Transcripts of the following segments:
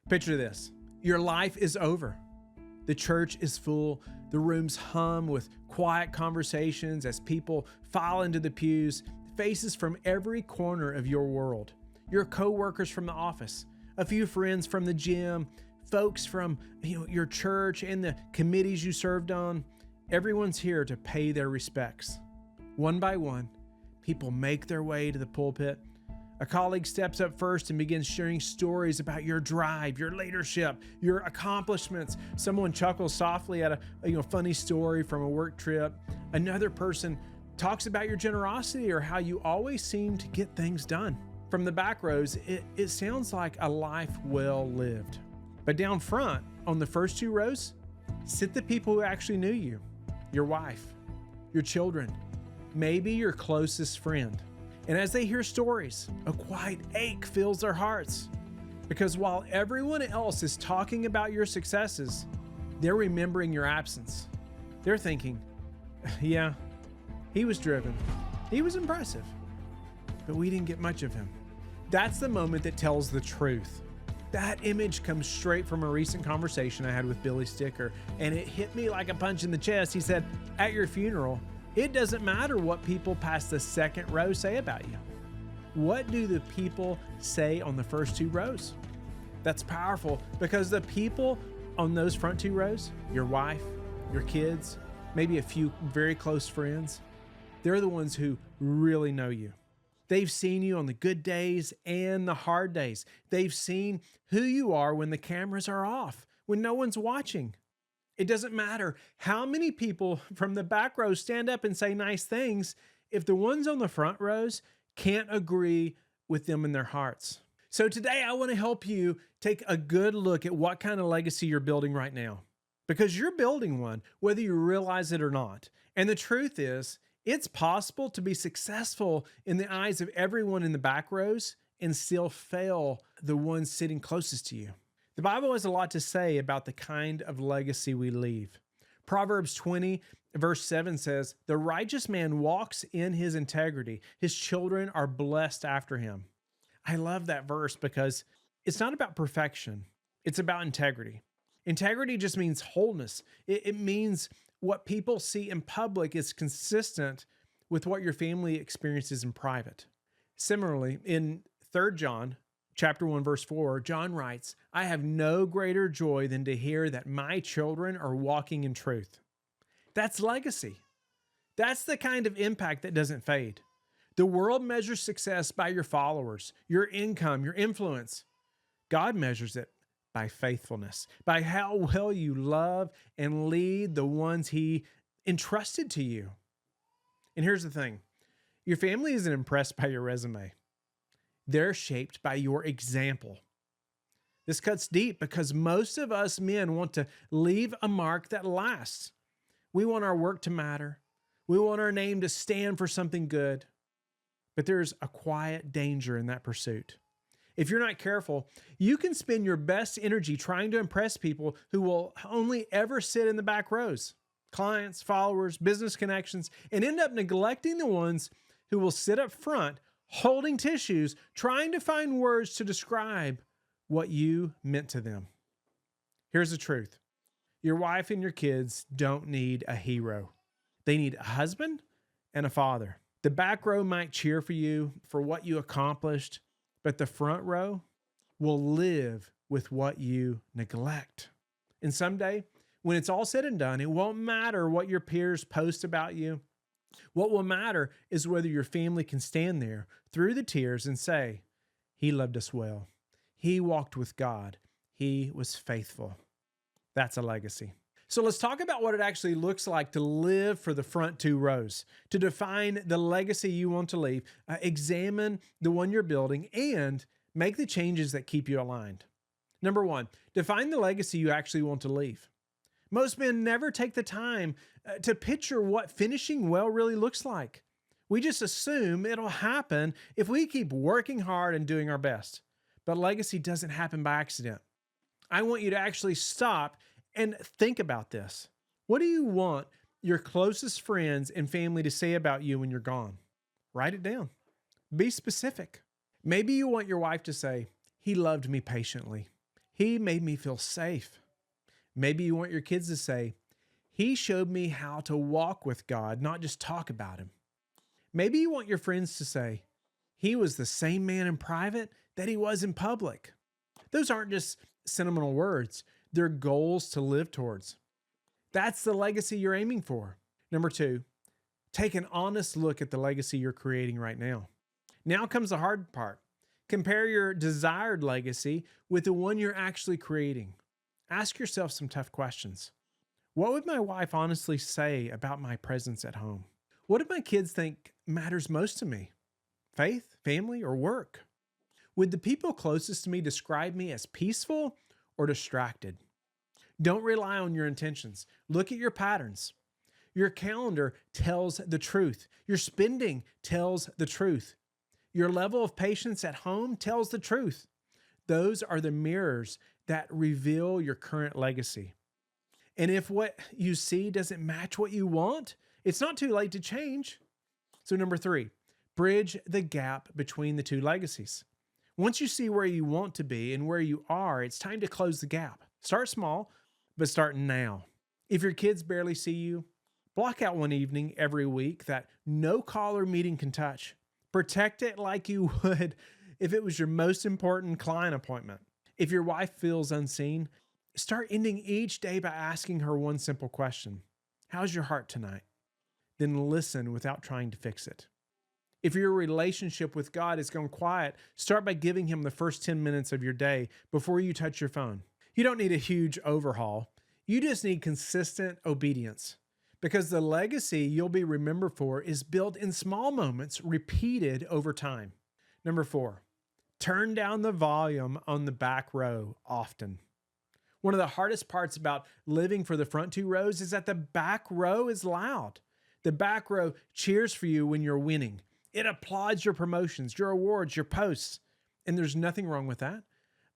Picture this. Your life is over. The church is full. The rooms hum with quiet conversations as people file into the pews, faces from every corner of your world. Your coworkers from the office, a few friends from the gym, folks from your church and the committees you served on. Everyone's here to pay their respects. One by one, people make their way to the pulpit. A colleague steps up first and begins sharing stories about your drive, your leadership, your accomplishments. Someone chuckles softly at a funny story from a work trip. Another person talks about your generosity or how you always seem to get things done. From the back rows, it sounds like a life well lived. But down front, on the first two rows, sit the people who actually knew you, your wife, your children, maybe your closest friend. And as they hear stories, a quiet ache fills their hearts. Because while everyone else is talking about your successes, they're remembering your absence. They're thinking, yeah, he was driven. He was impressive. But we didn't get much of him. That's the moment that tells the truth. That image comes straight from a recent conversation I had with Billy Sticker, and it hit me like a punch in the chest. He said, at your funeral, it doesn't matter what people past the second row say about you. What do the people say on the first two rows? That's powerful because the people on those front two rows, your wife, your kids, maybe a few very close friends, they're the ones who really know you. They've seen you on the good days and the hard days. They've seen who you are when the cameras are off, when no one's watching. It doesn't matter how many people from the back rows stand up and say nice things if the ones on the front rows can't agree with them in their hearts. So today I want to help you take a good look at what kind of legacy you're building right now, because you're building one, whether you realize it or not. And the truth is, it's possible to be successful in the eyes of everyone in the back rows and still fail the ones sitting closest to you. The Bible has a lot to say about the kind of legacy we leave. Proverbs 20, verse 7 says, "The righteous man walks in his integrity. His children are blessed after him." I love that verse because it's not about perfection. It's about integrity. Integrity just means wholeness. It means what people see in public is consistent with what your family experiences in private. Similarly, in 3 John chapter 1, verse 4, John writes, "I have no greater joy than to hear that my children are walking in truth." That's legacy. That's the kind of impact that doesn't fade. The world measures success by your followers, your income, your influence. God measures it by faithfulness, by how well you love and lead the ones He entrusted to you. And here's the thing. Your family isn't impressed by your resume. They're shaped by your example. This cuts deep because most of us men want to leave a mark that lasts. We want our work to matter. We want our name to stand for something good. But there's a quiet danger in that pursuit. If you're not careful, you can spend your best energy trying to impress people who will only ever sit in the back rows, clients, followers, business connections, and end up neglecting the ones who will sit up front holding tissues, trying to find words to describe what you meant to them. Here's the truth. Your wife and your kids don't need a hero. They need a husband and a father. The back row might cheer for you for what you accomplished, but the front row will live with what you neglect. And someday, when it's all said and done, it won't matter what your peers post about you. What will matter is whether your family can stand there through the tears and say, "He loved us well. He walked with God. He was faithful." That's a legacy. So let's talk about what it actually looks like to live for the front two rows, to define the legacy you want to leave, examine the one you're building, and make the changes that keep you aligned. Number one, define the legacy you actually want to leave. Most men never take the time to picture what finishing well really looks like. We just assume it'll happen if we keep working hard and doing our best. But legacy doesn't happen by accident. I want you to actually stop and think about this. What do you want your closest friends and family to say about you when you're gone? Write it down. Be specific. Maybe you want your wife to say, "He loved me patiently. He made me feel safe. Maybe you want your kids to say, he showed me how to walk with God, not just talk about him. Maybe you want your friends to say, he was the same man in private that he was in public. Those aren't just sentimental words. They're goals to live towards. That's the legacy you're aiming for. Number 2, take an honest look at the legacy you're creating right now. Now comes the hard part. Compare your desired legacy with the one you're actually creating. Ask yourself some tough questions. What would my wife honestly say about my presence at home? What do my kids think matters most to me? Faith, family, or work? Would the people closest to me describe me as peaceful or distracted? Don't rely on your intentions. Look at your patterns. Your calendar tells the truth. Your spending tells the truth. Your level of patience at home tells the truth. Those are the mirrors that reveal your current legacy. And if what you see doesn't match what you want, it's not too late to change. So number 3, bridge the gap between the two legacies. Once you see where you want to be and where you are, it's time to close the gap. Start small, but start now. If your kids barely see you, block out one evening every week that no call or meeting can touch. Protect it like you would if it was your most important client appointment. If your wife feels unseen, start ending each day by asking her one simple question. How's your heart tonight? Then listen without trying to fix it. If your relationship with God has gone quiet, start by giving him the first 10 minutes of your day before you touch your phone. You don't need a huge overhaul. You just need consistent obedience, because the legacy you'll be remembered for is built in small moments repeated over time. Number 4, turn down the volume on the back row often. One of the hardest parts about living for the front 2 rows is that the back row is loud. The back row cheers for you when you're winning. It applauds your promotions, your awards, your posts, and there's nothing wrong with that.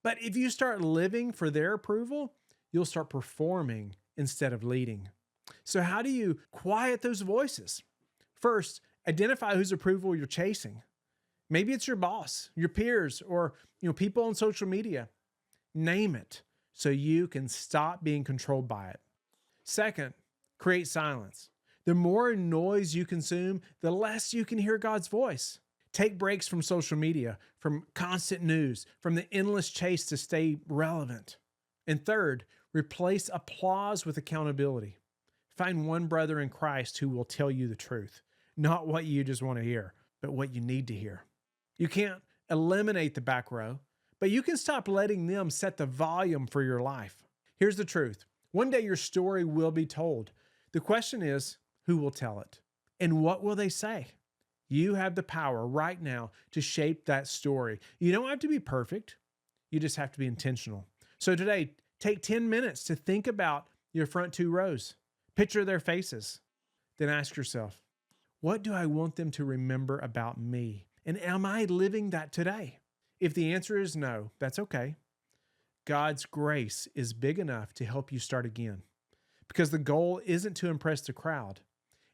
But if you start living for their approval, you'll start performing instead of leading. So how do you quiet those voices? First, identify whose approval you're chasing. Maybe it's your boss, your peers, or people on social media. Name it so you can stop being controlled by it. Second, create silence. The more noise you consume, the less you can hear God's voice. Take breaks from social media, from constant news, from the endless chase to stay relevant. And third, replace applause with accountability. Find one brother in Christ who will tell you the truth, not what you just want to hear, but what you need to hear. You can't eliminate the back row, but you can stop letting them set the volume for your life. Here's the truth. One day your story will be told. The question is, who will tell it? And what will they say? You have the power right now to shape that story. You don't have to be perfect. You just have to be intentional. So today, take 10 minutes to think about your front 2 rows. Picture their faces. Then ask yourself, what do I want them to remember about me? And am I living that today? If the answer is no, that's okay. God's grace is big enough to help you start again. Because the goal isn't to impress the crowd.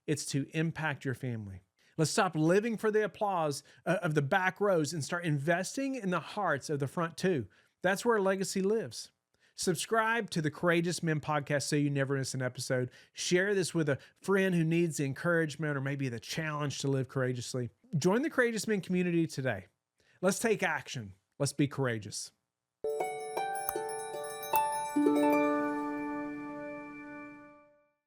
It's to impact your family. Let's stop living for the applause of the back rows and start investing in the hearts of the front 2. That's where legacy lives. Subscribe to the Courageous Men podcast so you never miss an episode. Share this with a friend who needs the encouragement or maybe the challenge to live courageously. Join the Courageous Men community today. Let's take action. Let's be courageous.